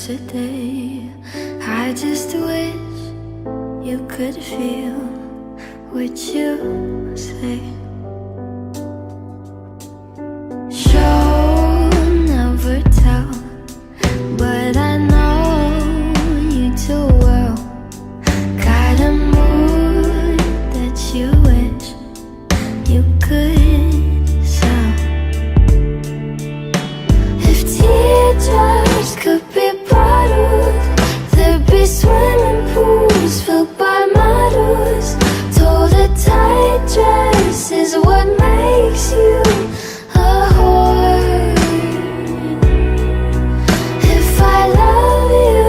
yesterday. I just wish you could feel what you say. Show never tell, but I know you too well. Got a mood that you wish you could sell. If teardrops could be bottled, there'd be swimming pools filled by models. Told a tight dress is what makes you a whore. If I love you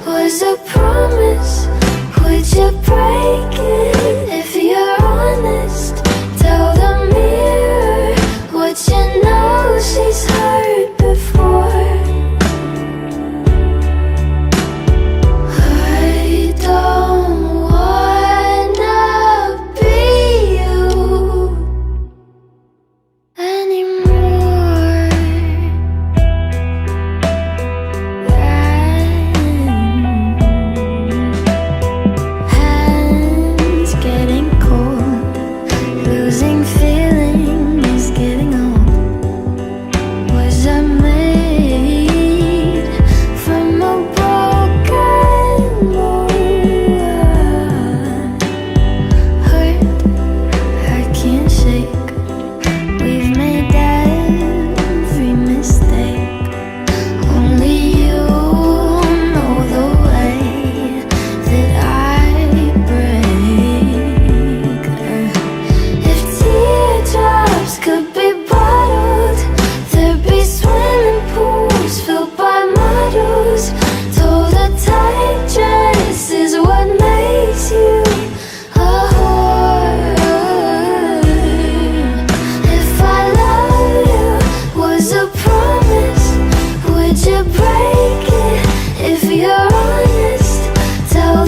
was a promise, would you break it? If you're honest, tell the mirror what you know she's heard before. I don't wanna be you anymore. Hands getting cold, losing feeling is getting old. Was I made from a broken mold? Hurt, I can't shake. We've made every mistake. Only you know the way that I break. If teardrops could be bottled, there'd be swimming pools filled by models. Told a tight dress is what makes you a whore. If I love you was a promise, would you break it? If you're honest, tell